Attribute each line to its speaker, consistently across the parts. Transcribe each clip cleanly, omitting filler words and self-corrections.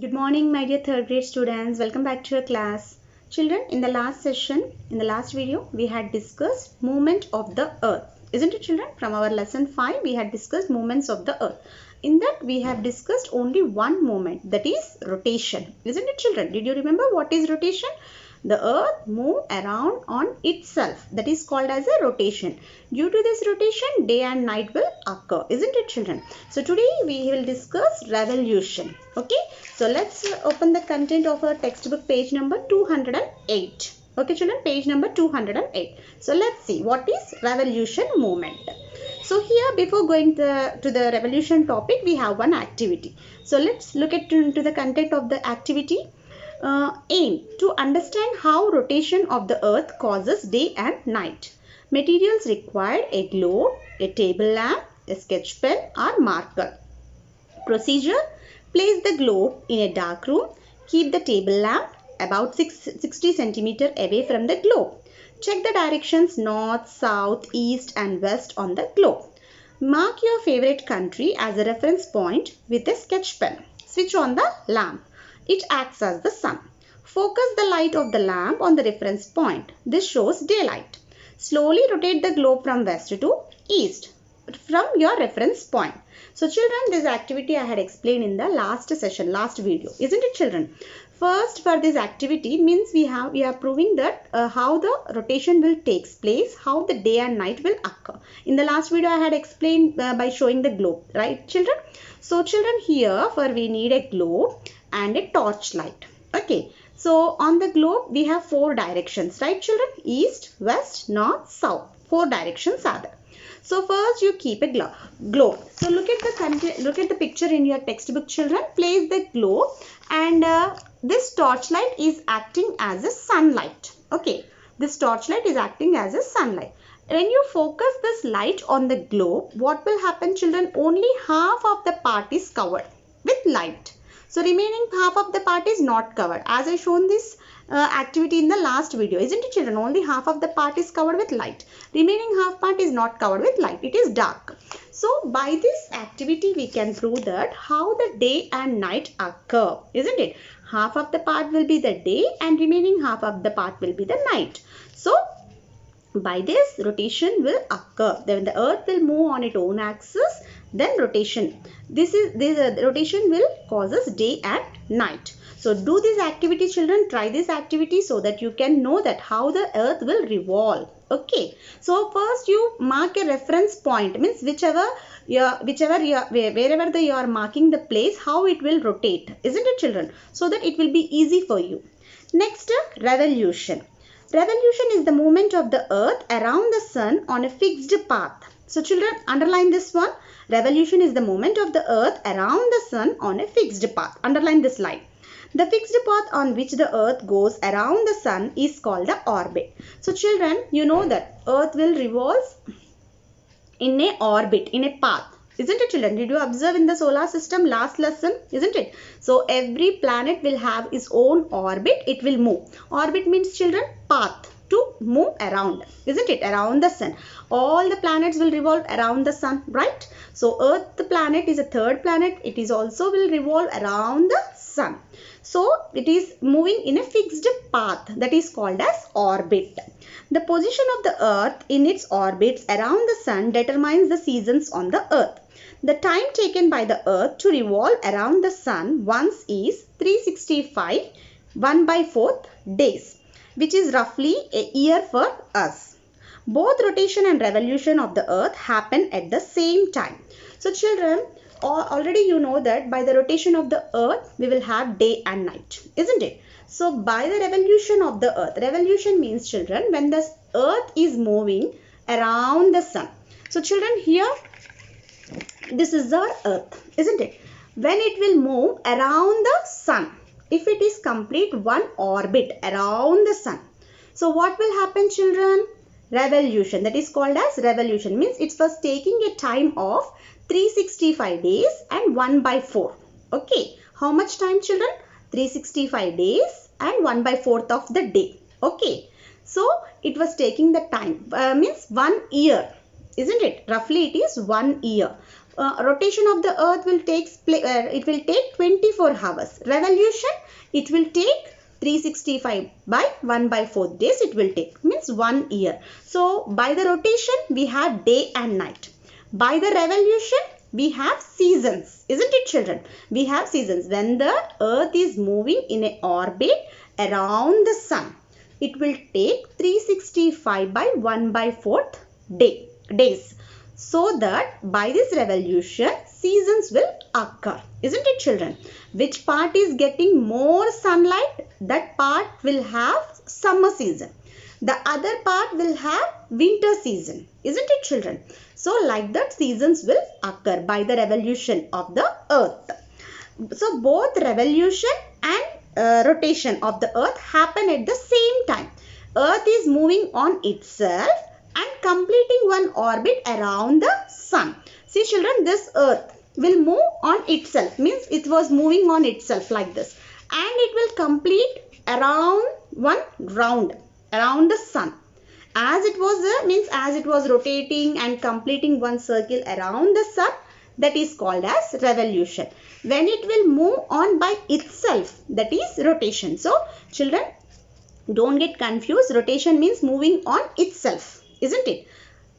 Speaker 1: Good morning, my dear third grade students. Welcome back to your class. Children, in the last session, in the last video, we had discussed movement of the earth. Isn't it, children? From our lesson 5, we had discussed movements of the earth. In that, we have discussed only one movement, that is rotation. Isn't it, children? Did you remember what is rotation? The earth moves around on itself. That is called as a rotation. Due to this rotation, day and night will occur. Isn't it, children? So today we will discuss revolution. Okay. So let's open the content of our textbook, page number 208. Okay, children, page number 208. So let's see what is revolution movement. So here, before going to the revolution topic, we have one activity. So let's look into the content of the activity. Aim to understand how rotation of the earth causes day and night. Materials required: a globe, a table lamp, a sketch pen or marker. Procedure: place the globe in a dark room. Keep the table lamp about 60 cm away from the globe. Check the directions north, south, east and west on the globe. Mark your favorite country as a reference point with a sketch pen. Switch on the lamp. It acts as the sun. Focus the light of the lamp on the reference point. This shows daylight. Slowly rotate the globe from west to east from your reference point. So children, this activity I had explained in the last session, last video. Isn't it, children? First, for this activity means we are proving that how the rotation will takes place, how the day and night will occur. In the last video I had explained by showing the globe, right, children? So children, here for we need a globe and a torchlight. Okay, so on the globe we have 4 directions, right, children? East, west, north, south. 4 directions are there. So first you keep a globe. So look at the picture in your textbook, children. Place the globe and this torchlight is acting as a sunlight. Okay, this torchlight is acting as a sunlight. When you focus this light on the globe, what will happen, children? Only half of the part is covered with light. So remaining half of the part is not covered. As I shown this activity in the last video, isn't it, children? Only half of the part is covered with light. Remaining half part is not covered with light. It is dark. So by this activity we can prove that how the day and night occur, isn't it? Half of the part will be the day and remaining half of the part will be the night. So by this rotation will occur. Then the earth will move on its own axis. Then rotation. This rotation will causes day and night. So do this activity, children. Try this activity so that you can know that how the earth will revolve. Okay. So first you mark a reference point. Means wherever you are marking the place, how it will rotate. Isn't it, children? So that it will be easy for you. Next, revolution. Revolution is the movement of the earth around the sun on a fixed path. So children, underline this one. Revolution is the movement of the earth around the sun on a fixed path. Underline this line. The fixed path on which the earth goes around the sun is called the orbit. So children, you know that earth will revolve in a orbit, in a path. Isn't it, children? Did you observe in the solar system last lesson? Isn't it? So every planet will have its own orbit. It will move. Orbit means, children, path to move around. Isn't it? Around the sun. All the planets will revolve around the sun, right? So Earth, the planet, is a third planet. It is also will revolve around the sun. So it is moving in a fixed path, that is called as orbit. The position of the earth in its orbits around the sun determines the seasons on the earth. The time taken by the earth to revolve around the sun once is 365 1/4 days, which is roughly a year for us. Both rotation and revolution of the earth happen at the same time. So children, already you know that by the rotation of the earth we will have day and night, isn't it? So by the revolution of the earth, revolution means, children, when the earth is moving around the sun. So children, here this is our earth, isn't it? When it will move around the sun, if it is complete one orbit around the sun, so what will happen, children? Revolution. That is called as revolution. Means it was taking a time of 365 days and 1/4. Okay. How much time, children? 365 days and 1/4 of the day. Okay. So it was taking the time. Means 1 year. Isn't it? Roughly it is 1 year. Rotation of the earth will take 24 hours. Revolution, it will take 365 by 1/4 days it will take, means 1 year. So by the rotation we have day and night. By the revolution we have seasons, isn't it children? We have seasons. When the earth is moving in an orbit around the sun, it will take 365 by 1/4 days. So that by this revolution seasons will occur, isn't it children? Which part is getting more sunlight, that part will have summer season. The other part will have winter season, isn't it children? So like that seasons will occur by the revolution of the earth. So both revolution and rotation of the earth happen at the same time. Earth is moving on itself and completing one orbit around the sun. See children, this earth will move on itself, means it was moving on itself like this, and it will complete around one round around the sun. As it was means as it was rotating and completing one circle around the sun, that is called as revolution. When it will move on by itself, that is rotation. So children, don't get confused. Rotation means moving on itself, isn't it?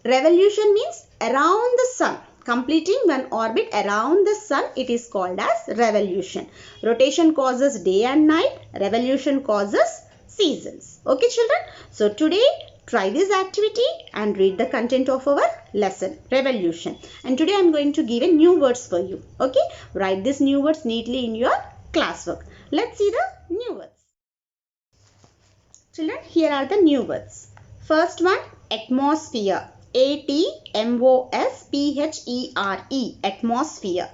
Speaker 1: Revolution means around the sun, completing one orbit around the sun, it is called as revolution. Rotation causes day and night, revolution causes seasons. Okay children, so today try this activity and read the content of our lesson, revolution. And today I am going to give a new words for you. Okay, write these new words neatly in your classwork. Let's see the new words. Children, here are the new words. First one, atmosphere. A-T-M-O-S-P-H-E-R-E, atmosphere.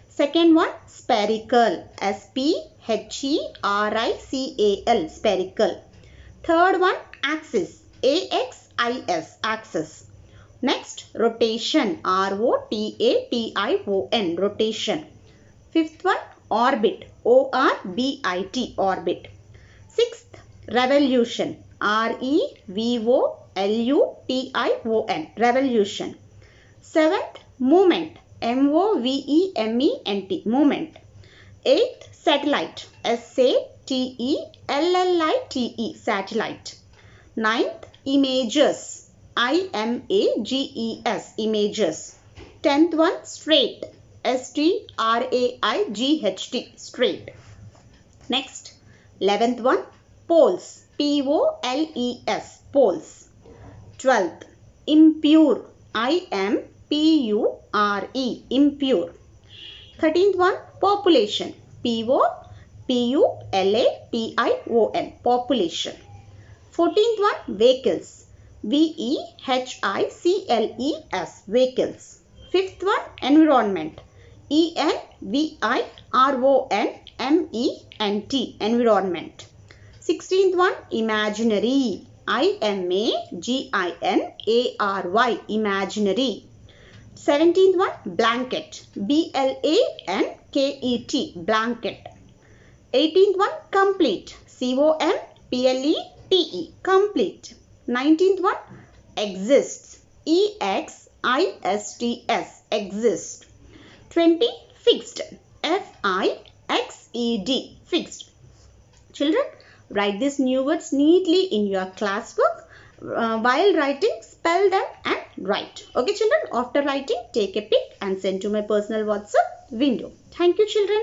Speaker 1: Second one, spherical. S-P-H-E-R-I-C-A-L, spherical. Third one, axis. A-X-I-S, axis. Next, rotation. R-O-T-A-T-I-O-N, rotation. Fifth one, orbit. O-R-B-I-T, orbit. Sixth, revolution. R-E-V-O-L-U-T-I-O-N, revolution. Seventh, movement. M-O-V-E-M-E-N-T, movement. Eighth, satellite. S-A-T-E-L-L-I-T-E, satellite. Ninth, images. I-M-A-G-E-S, images. 10th one, straight. S-T-R-A-I-G-H-T, straight. Next, 11th one, poles. P-O-L-E-S, poles. 12th, impure. I-M-P-U-R-E, impure. 13th one, population. P-O-P-U-L-A-T-I-O-N, population. 14th one, vehicles. V-E-H-I-C-L-E-S, vehicles. 5th one, environment. E-N-V-I-R-O-N-M-E-N-T, environment. 16th one, imaginary. I-M-A-G-I-N-A-R-Y, imaginary. 17th one, blanket. B-L-A-N-K-E-T, blanket. 18th one, complete. C-O-M-P-L-E-T-E, complete. 19th one, exists. E-X-I-S-T-S, exist. 20, fixed. F-I-X-E-D, fixed. Children, write these new words neatly in your classwork. While writing, spell them and write. Okay children, after writing, take a pic and send to my personal WhatsApp window. Thank you children.